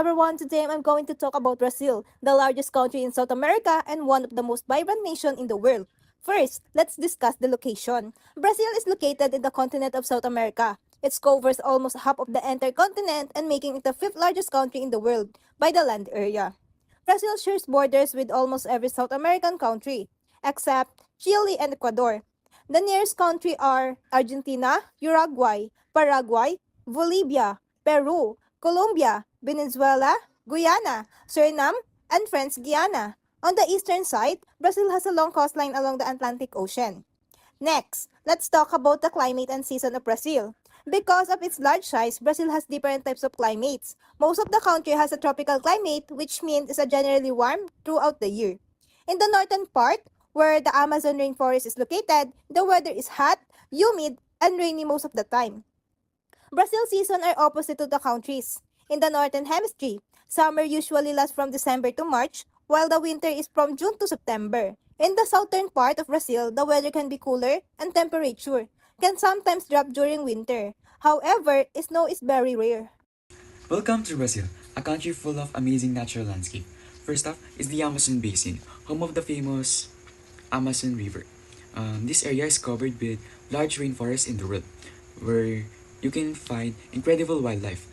everyone, today I'm going to talk about Brazil, the largest country in South America and one of the most vibrant nations in the world. First, let's discuss the location. Brazil is located in the continent of South America. It covers almost half of the entire continent and making it the fifth largest country in the world by the land area. Brazil shares borders with almost every South American country, except Chile and Ecuador. The nearest country are Argentina, Uruguay, Paraguay, Bolivia, Peru, Colombia, Venezuela, Guyana, Suriname, and French Guiana. On the eastern side, Brazil has a long coastline along the Atlantic Ocean. Next, let's talk about the climate and season of Brazil. Because of its large size, Brazil has different types of climates. Most of the country has a tropical climate, which means it's a generally warm throughout the year. In the northern part, where the Amazon rainforest is located, the weather is hot, humid, and rainy most of the time. Brazil season are opposite to the countries. In the northern hemisphere, summer usually lasts from December to March, while the winter is from June to September. In the southern part of Brazil, the weather can be cooler and temperature can sometimes drop during winter. However, snow is very rare. Welcome to Brazil, a country full of amazing natural landscape. First off is the Amazon Basin, home of the famous Amazon River. This area is covered with large rainforests in the world, where you can find incredible wildlife,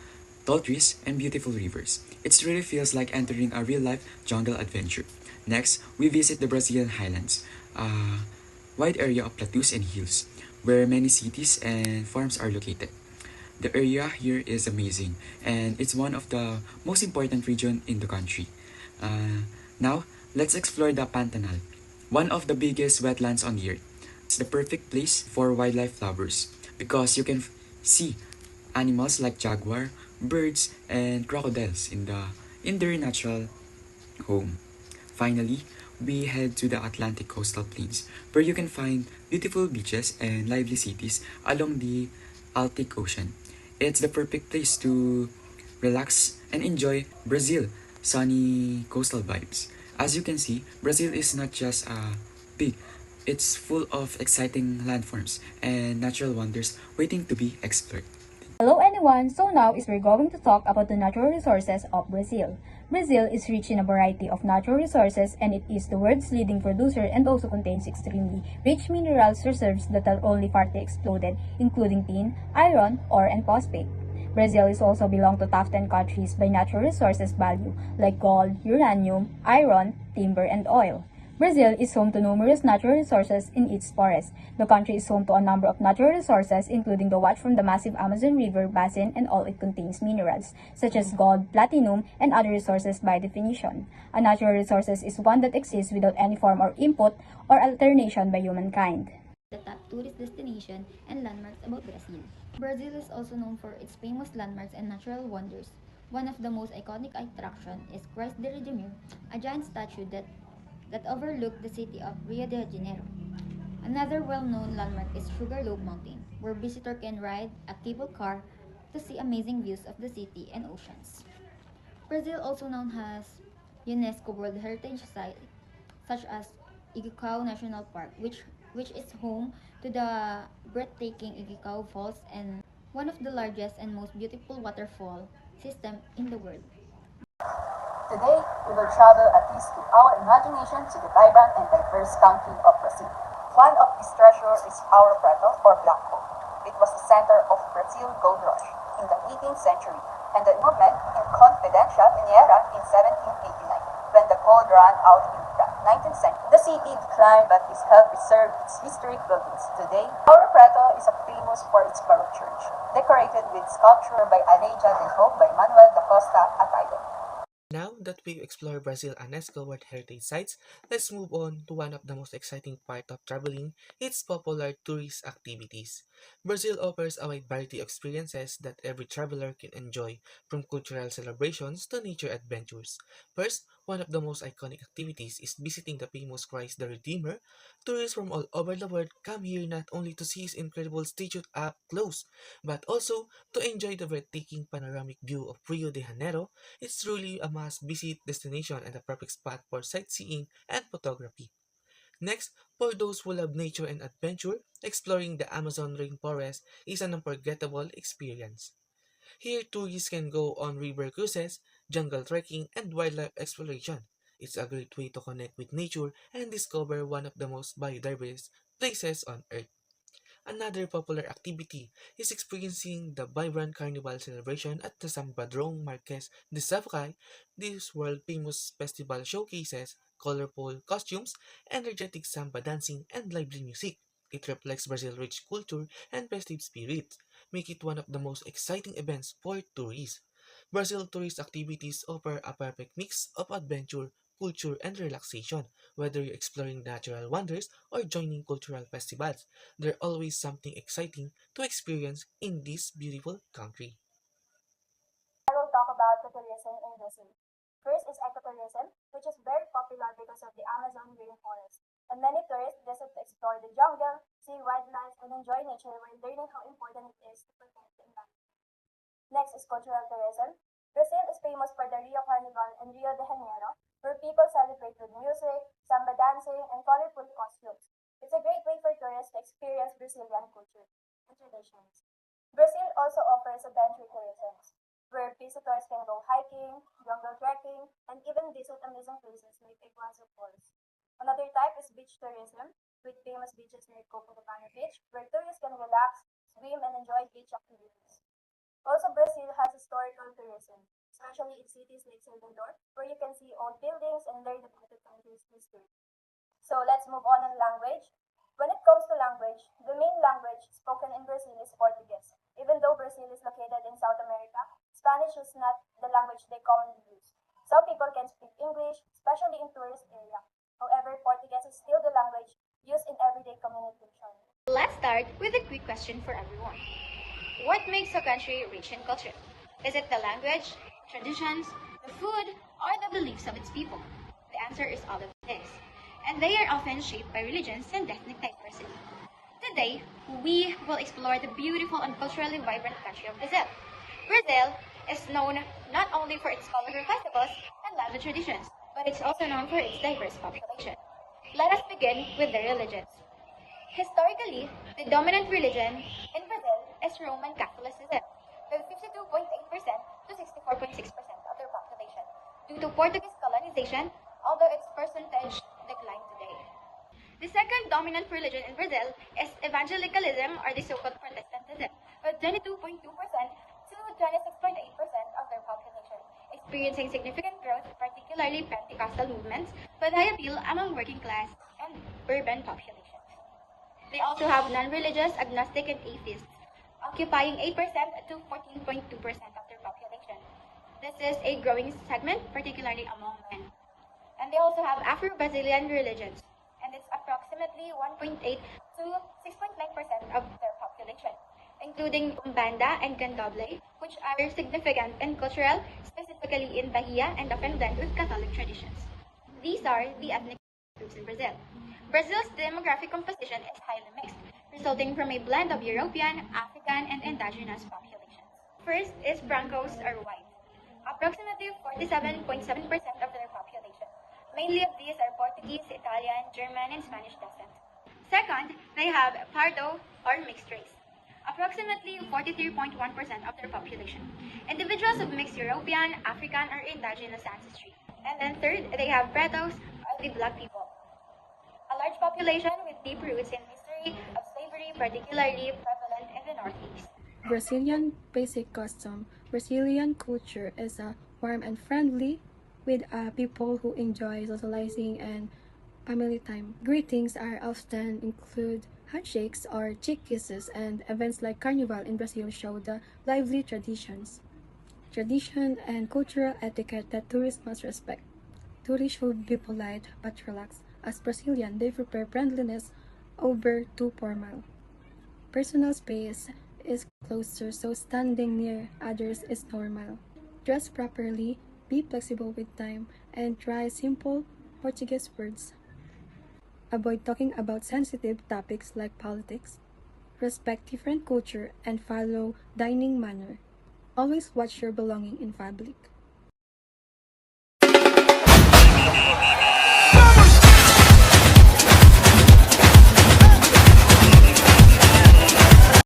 tall trees, and beautiful rivers. It really feels like entering a real-life jungle adventure. Next, we visit the Brazilian highlands, a wide area of plateaus and hills, where many cities and farms are located. The area here is amazing, and it's one of the most important region in the country. Now, let's explore the Pantanal, one of the biggest wetlands on the earth. It's the perfect place for wildlife lovers because you can see animals like jaguar, birds, and crocodiles in their natural home. Finally, we head to the Atlantic coastal plains, where you can find beautiful beaches and lively cities along the Arctic Ocean. It's the perfect place to relax and enjoy Brazil sunny coastal vibes. As you can see, Brazil is not just big, it's full of exciting landforms and natural wonders waiting to be explored. Hello everyone, so now is we're going to talk about the natural resources of Brazil. Brazil is rich in a variety of natural resources and it is the world's leading producer and also contains extremely rich minerals reserves that are only partly exploited, including tin, iron, ore, and phosphate. Brazil is also belong to top 10 countries by natural resources value like gold, uranium, iron, timber, and oil. Brazil is home to numerous natural resources in its forests. The country is home to a number of natural resources, including the watch from the massive Amazon River basin and all it contains minerals, such as gold, platinum, and other resources by definition. A natural resources is one that exists without any form or input or alternation by humankind. The top tourist destination and landmarks about Brazil. Brazil is also known for its famous landmarks and natural wonders. One of the most iconic attractions is Christ de Redeemer, a giant statue that overlooked the city of Rio de Janeiro. Another well-known landmark is Sugarloaf Mountain, where visitors can ride a cable car to see amazing views of the city and oceans. Brazil also known as UNESCO World Heritage Site, such as Igicao National Park, which is home to the breathtaking Igicao Falls and one of the largest and most beautiful waterfall system in the world. Today, we will travel at least with our imagination to the vibrant and diverse country of Brazil. One of these treasures is Ouro Preto, or Black Gold. It was the center of Brazil gold rush in the 18th century and the movement in Confidência Mineira in 1789, when the gold ran out in the 19th century. The city declined but is helped preserve its historic buildings. Today, Ouro Preto is famous for its Baroque church, decorated with sculpture by Aleija del Hope by Manuel da Costa Ataide. Now that we've explored Brazil UNESCO World Heritage Sites, let's move on to one of the most exciting part of traveling, its popular tourist activities. Brazil offers a wide variety of experiences that every traveler can enjoy, from cultural celebrations to nature adventures. First, one of the most iconic activities is visiting the famous Christ the Redeemer. Tourists from all over the world come here not only to see his incredible statue up close, but also to enjoy the breathtaking panoramic view of Rio de Janeiro. It's truly a must-visit destination and a perfect spot for sightseeing and photography. Next, for those who love nature and adventure, exploring the Amazon rainforest is an unforgettable experience. Here, tourists can go on river cruises, jungle trekking, and wildlife exploration. It's a great way to connect with nature and discover one of the most biodiverse places on Earth. Another popular activity is experiencing the vibrant carnival celebration at the Sambadrome Marqués de Savaca. This world-famous festival showcases colorful costumes, energetic samba dancing, and lively music. It reflects Brazil's rich culture and festive spirit, making it one of the most exciting events for tourists. Brazil tourist activities offer a perfect mix of adventure, culture, and relaxation. Whether you're exploring natural wonders or joining cultural festivals, there's always something exciting to experience in this beautiful country. I will talk about the tourism in Brazil. First is ecotourism, which is very popular because of the Amazon rainforest. And many tourists visit to explore the jungle, see wildlife, and enjoy nature while learning how important it is to protect the environment. Next is cultural tourism. Brazil is famous for the Rio Carnival and Rio de Janeiro, where people celebrate with music, samba dancing, and colorful costumes. It's a great way for tourists to experience Brazilian culture and traditions. Brazil also offers adventure tourism, where visitors can go hiking, jungle trekking, and even visit amazing places like Iguazu Falls. Another type is beach tourism, with famous beaches near Copacabana Beach, where tourists can relax, swim, and enjoy beach activities. Also, Brazil has historical tourism, especially in cities like Salvador, where you can see old buildings and learn about the country's history. So let's move on language. When it comes to language, the main language spoken in Brazil is Portuguese. Even though Brazil is located in South America, Spanish is not the language they commonly use. Some people can speak English, especially in tourist area. However, Portuguese is still the language used in everyday communication. Let's start with a quick question for everyone. What makes a country rich in culture? Is it the language, traditions, the food, or the beliefs of its people? The answer is all of this. And they are often shaped by religions and ethnic diversity. Today, we will explore the beautiful and culturally vibrant country of Brazil. Brazil is known not only for its colorful festivals and lively traditions, but it's also known for its diverse population. Let us begin with the religions. Historically, the dominant religion in Brazil is Roman Catholicism, with 52.8% to 64.6% of their population, due to Portuguese colonization, although its percentage declined today. The second dominant religion in Brazil is evangelicalism, or the so-called Protestantism, with 22.2% to 26.8% of their population, experiencing significant growth, particularly Pentecostal movements, with high appeal among working class and urban populations. They also have non-religious, agnostic, and atheists, occupying 8% to 14.2% of their population. This is a growing segment, particularly among men. And they also have Afro-Brazilian religions, and it's approximately 1.8 to 6.9% of their population, including Umbanda and Candomblé, which are significant and cultural, specifically in Bahia, and often blend with Catholic traditions. These are the ethnic groups in Brazil. Brazil's demographic composition is highly mixed, resulting from a blend of European, African, and indigenous populations. First is Brancos or white, approximately 47.7% of their population. Mainly of these are Portuguese, Italian, German, and Spanish descent. Second, they have Pardo or mixed race, approximately 43.1% of their population. Individuals of mixed European, African, or indigenous ancestry. And then third, they have Pretos or the black people, a large population with deep roots in history of slavery, particularly prevalent in the Northeast. Brazilian basic custom. Brazilian culture is warm and friendly with people who enjoy socializing and family time. Greetings are often include handshakes or cheek kisses, and events like Carnival in Brazil show the lively tradition and cultural etiquette that tourists must respect. Tourists should be polite but relaxed. As Brazilian, they prefer friendliness over too formal. Personal space is closer, so standing near others is normal. Dress properly, be flexible with time, and try simple Portuguese words. Avoid talking about sensitive topics like politics. Respect different culture and follow dining manner. Always watch your belonging in public.